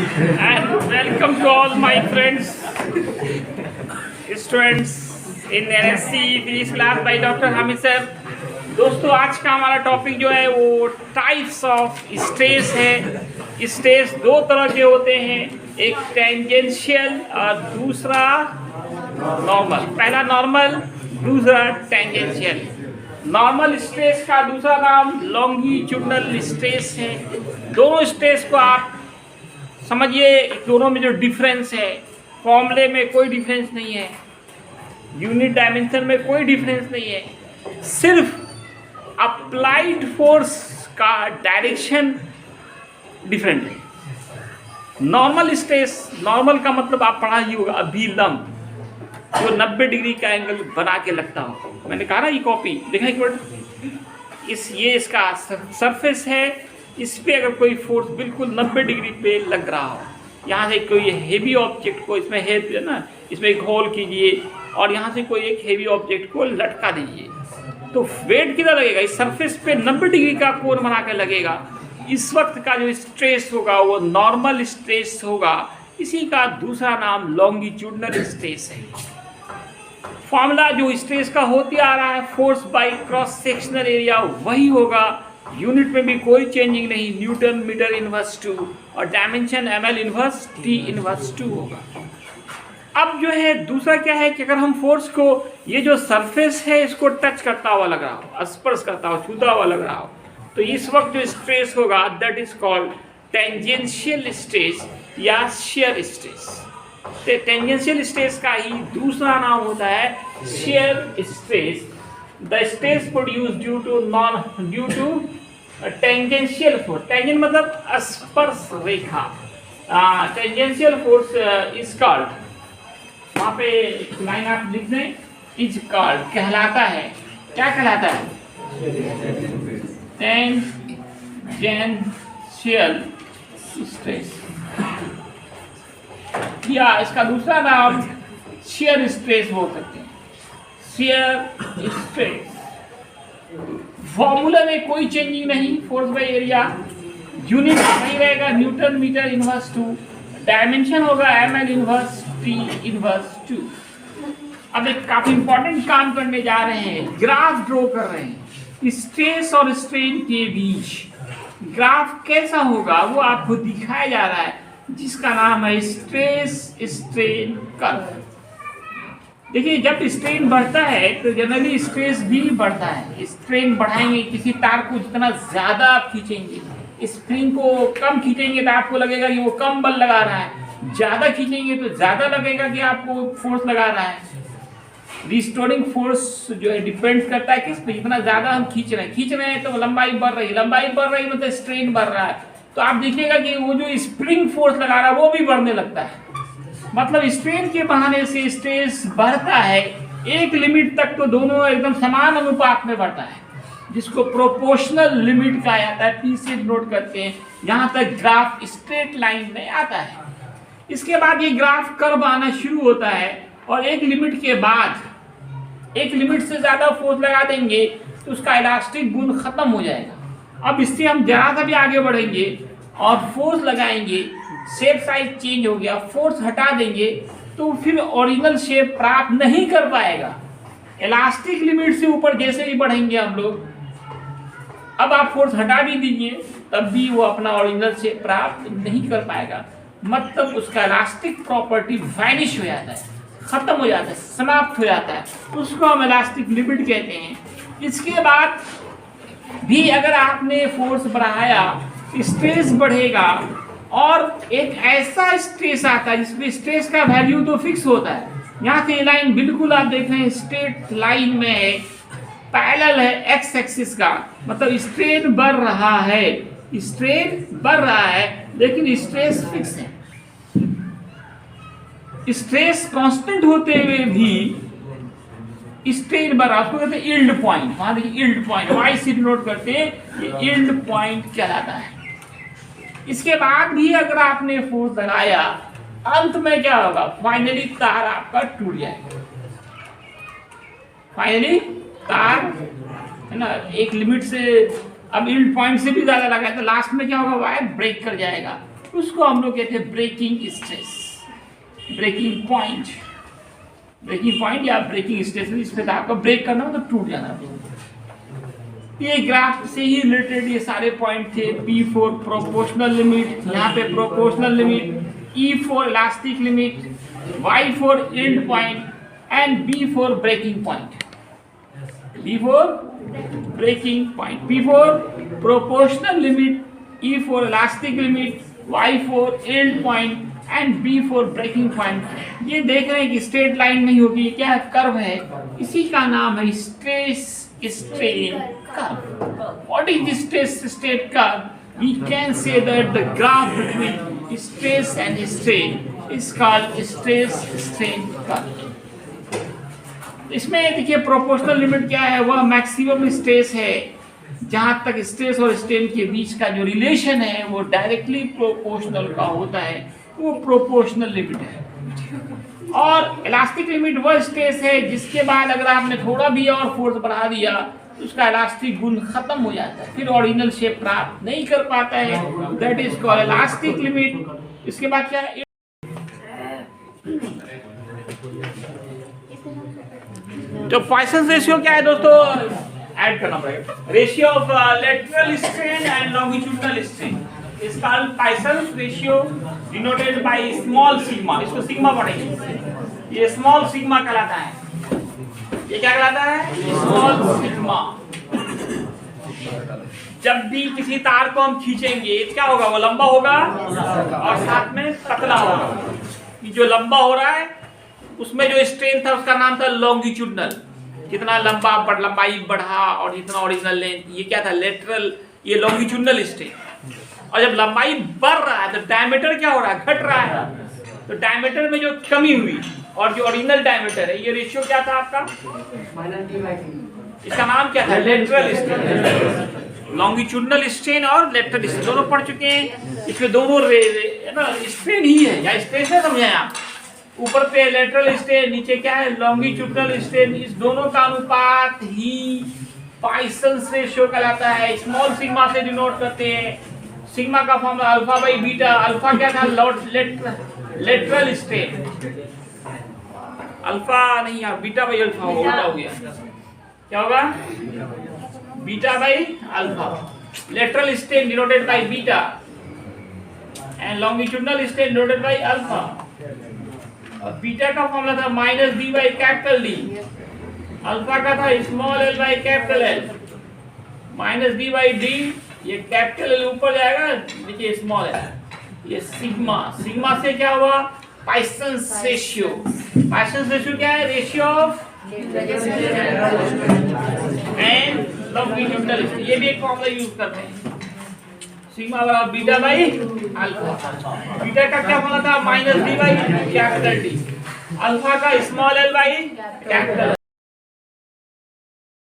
and welcome to all my friends, students in NSC physics class by doctor Hamid sir. दोस्तों, आज का हमारा topic जो है वो टाइप्स ऑफ स्ट्रेस है। स्ट्रेस दो तरह के होते हैं, एक टेंजेंशियल और दूसरा नॉर्मल। पहला नॉर्मल, दूसरा टेंजेंशियल। नॉर्मल स्ट्रेस का दूसरा नाम लॉन्गिट्यूडनल स्ट्रेस है। दोनों स्ट्रेस को आप समझिए, दोनों में जो डिफरेंस है, फॉर्मूले में कोई डिफरेंस नहीं है, यूनिट डायमेंशन में कोई डिफरेंस नहीं है, सिर्फ अप्लाइड फोर्स का डायरेक्शन डिफरेंट है। नॉर्मल स्ट्रेस, नॉर्मल का मतलब आप पढ़ा ही होगा, अभिलंब, जो 90 डिग्री का एंगल बना के लगता हो। मैंने कहा ना, ये कॉपी देखा एक मिनट, ये इसका सरफेस है, इस पे अगर कोई फोर्स बिल्कुल 90 डिग्री पे लग रहा हो, यहाँ से कोई हेवी ऑब्जेक्ट को, इसमें है ना, इसमें एक होल कीजिए और यहाँ से कोई एक हेवी ऑब्जेक्ट को लटका दीजिए, तो वेट कितना लगेगा? इस सरफेस पे 90 डिग्री का कोण बना के लगेगा। इस वक्त का जो स्ट्रेस होगा वो नॉर्मल स्ट्रेस होगा। इसी का दूसरा नाम लॉन्गिट्यूडनल स्ट्रेस है। फॉर्मूला जो स्ट्रेस का होती आ रहा है, force by cross sectional area, वही होगा। यूनिट में भी कोई चेंजिंग नहीं, न्यूटन मीटर इनवर्स 2, और dimension ml inverse t inverse 2 होगा। अब जो है दूसरा क्या है कि अगर हम फोर्स को, ये जो सरफेस है इसको टच करता हुआ लग रहा हो, स्पर्श करता हुआ, छूता हुआ लग रहा हो, तो इस वक्त जो स्ट्रेस होगा that is called tangential stress या शियर स्ट्रेस। टेंजेंशियल स्ट्रेस का ही दूसरा नाम होता है shear stress. The stress produce due to tangential force. Tangent मतलब स्पर्श रेखा। टेंजेंशियल फोर्स इज कॉल्ड, वहाँ पे लाइन आप लिख दें, इज कॉल्ड कहलाता है, क्या कहलाता है? टेंजेंशियल स्ट्रेस, या इसका दूसरा नाम शियर स्ट्रेस बोल सकते हैं। शियर स्ट्रेस फॉर्मूला में कोई चेंजिंग नहीं, फोर्स बाय एरिया, यूनिट नहीं रहेगा, न्यूटन मीटर इनवर्स 2, डायमेंशन होगा ml इनवर्स t इनवर्स 2। अब एक काफी इंपॉर्टेंट काम करने जा रहे हैं, ग्राफ ड्रॉ कर रहे हैं स्ट्रेस और स्ट्रेन के बीच। ग्राफ कैसा होगा वो आपको दिखाया जा रहा है, जिसका नाम है स्ट्रेस स्ट्रेन कर्व। देखिए, जब स्ट्रेन बढ़ता है तो जनरली स्ट्रेस भी बढ़ता है। स्ट्रेन बढ़ाएंगे, किसी तार को जितना ज्यादा आप खींचेंगे, स्प्रिंग को कम खींचेंगे तो आपको लगेगा कि वो कम बल लगा रहा है, ज्यादा खींचेंगे तो ज्यादा लगेगा कि आपको फोर्स लगा रहा है। रिस्टोरिंग फोर्स जो है डिपेंड करता है किस पे, जितना ज्यादा हम खींच रहे हैं तो लंबाई बढ़ रही मतलब स्ट्रेन बढ़ रहा है, तो आप देखिएगा कि वो जो स्प्रिंग फोर्स लगा रहा है वो भी बढ़ने लगता है। मतलब स्ट्रेन के बढ़ाने से स्ट्रेस बढ़ता है, एक लिमिट तक तो दोनों एकदम समान अनुपात में बढ़ता है, जिसको प्रोपोर्शनल लिमिट कहा जाता है। पी से नोट करते हैं, यहाँ तक ग्राफ स्ट्रेट लाइन में आता है। इसके बाद ये ग्राफ कर्व आना शुरू होता है, और एक लिमिट के बाद, एक लिमिट से ज्यादा फोर्स लगा देंगे तो उसका इलास्टिक गुण खत्म हो जाएगा। अब इससे हम जरा सा भी आगे बढ़ेंगे और फोर्स लगाएंगे, शेप साइज चेंज हो गया, फोर्स हटा देंगे तो फिर ओरिजिनल शेप प्राप्त नहीं कर पाएगा। इलास्टिक लिमिट से ऊपर जैसे ही बढ़ेंगे हम लोग, अब आप फोर्स हटा भी दीजिए तब भी वो अपना ओरिजिनल शेप प्राप्त नहीं कर पाएगा। मतलब उसका इलास्टिक प्रॉपर्टी वैनिश हो जाता है, खत्म हो जाता है, समाप्त हो जाता है, उसको हम इलास्टिक लिमिट कहते हैं। इसके बाद भी अगर आपने फोर्स बढ़ाया, स्ट्रेस बढ़ेगा, और एक ऐसा स्ट्रेस आता है जिसमें स्ट्रेस का वैल्यू तो फिक्स होता है। यहाँ से लाइन बिल्कुल आप देख रहे हैं स्ट्रेट लाइन में है, पैरेलल है एक्स एक्सिस का, मतलब स्ट्रेन बढ़ रहा है, स्ट्रेन बढ़ रहा है, लेकिन स्ट्रेस फिक्स है। स्ट्रेस कांस्टेंट होते हुए भी स्ट्रेन बढ़ रहा है, उसको कहते हैं यील्ड पॉइंट। वहां देखिए यील्ड पॉइंट, वाई से नोट करते हैं, ये यील्ड पॉइंट कहलाता है। इसके बाद भी अगर आपने फोर्स लगाया, अंत में क्या होगा? फाइनली तार आपका टूट जाएगा। फाइनली तार है ना, एक लिमिट से अब यील्ड पॉइंट से भी ज्यादा लगा है तो लास्ट में क्या होगा? वायर ब्रेक कर जाएगा। उसको हम लोग कहते हैं breaking stress, breaking point, breaking point या ब्रेकिंग स्ट्रेस। इसमें आपको ब्रेक करना हो तो टूट जाना। ये ग्राफ से ही रिलेटेड ये सारे पॉइंट थे। P फॉर प्रोपोर्शनल लिमिट, यहाँ पे proportional limit, E for elastic limit, Y for end point and B for breaking point. B for breaking point, P for proportional limit, E for elastic limit, Y for end point and B for breaking point. ये देख रहे हैं कि straight line नहीं होगी, क्या curve है, इसी का नाम है stress strain curve. What is the stress strain curve? We can say that the graph between stress and strain is called stress strain curve. इसमें देखिए प्रोपोर्शनल लिमिट क्या है, वह मैक्सिमम स्ट्रेस है। जहां तक स्ट्रेस और स्ट्रेन के बीच का जो रिलेशन है वो डायरेक्टली प्रोपोर्शनल का होता है, वो प्रोपोर्शनल लिमिट है। और इलास्टिक लिमिट वह स्ट्रेस है जिसके बाद अगर आपने थोड़ा भी और फोर्स बढ़ा दिया तो उसका इलास्टिक गुण खत्म हो जाता है, फिर ओरिजिनल शेप प्राप्त नहीं कर पाता है। That is called elastic limit. इसके बाद क्या है, तो पॉइसन रेशियो क्या है दोस्तों, ऐड करना पड़ेगा। Ratio of lateral strain and longitudinal strain is called Poisson ratio, denoted by small sigma. इसको सिग्मा पढ़ेंगे, ये स्मॉल सिग्मा कहलाता है। ये क्या कहलाता है, स्मॉल सिग्मा। जब भी किसी तार को हम खींचेंगे क्या होगा, वो लंबा होगा और साथ में पतला होगा। ये जो लंबा हो रहा है उसमें जो स्ट्रेन था उसका नाम था लॉन्गिट्यूडनल, कितना लंबा लंबाई बढ़ा, और जितना ओरिजिनल लेंथ, ये क्या था लेटरल, ये लॉन्गिट्यूडनल स्ट्रेन। और जब लंबाई बढ़ रहा है तो डायमीटर क्या हो रहा है, घट रहा है। तो डायमीटर में जो कमी हुई और जो ओरिजिनल डायमीटर है, ये रेशियो क्या था आपका, इसका नाम क्या था, लेटरल स्ट्रेन। लॉन्गिट्यूडनल स्ट्रेन और लेटरल स्ट्रेन दोनों पढ़ चुके हैं। इसमें दोनों स्ट्रेन ही है या स्ट्रेन है, समझे आप। ऊपर पे लेटरल स्ट्रेन, नीचे क्या है लॉन्गिट्यूडनल स्ट्रेन। इस दोनों का अनुपात ही पॉइसन रेशियो कहलाता है। स्मॉल सिग्मा से डिनोट करते हैं। सिग्मा का formula alpha by beta. Alpha क्या था, लेटरल स्ट्रेन, अल्फा नहीं यार, बीटा बाई अल्फा हो गया, क्या होगा, beta by alpha. Lateral strain denoted by beta and longitudinal strain denoted by alpha. और बीटा का फॉर्मूला था minus D by capital D, alpha का था small L by capital L, minus D by D, ये capital L ऊपर जाएगा, देखिए small L, ये सिग्मा। सिग्मा से क्या हुआ, पॉइसन रेशियो। पॉइसन रेशियो क्या है, रेशियो ऑफ एंड लॉन्गिट्यूडनल। ये भी एक फॉर्मूला यूज करते हैं, सिग्मा बराबर बीटा बाई अल्फा। बीटा का क्या फॉर्मूला था, minus D by capital D. Alpha का स्मॉल एल बाई कैपिटल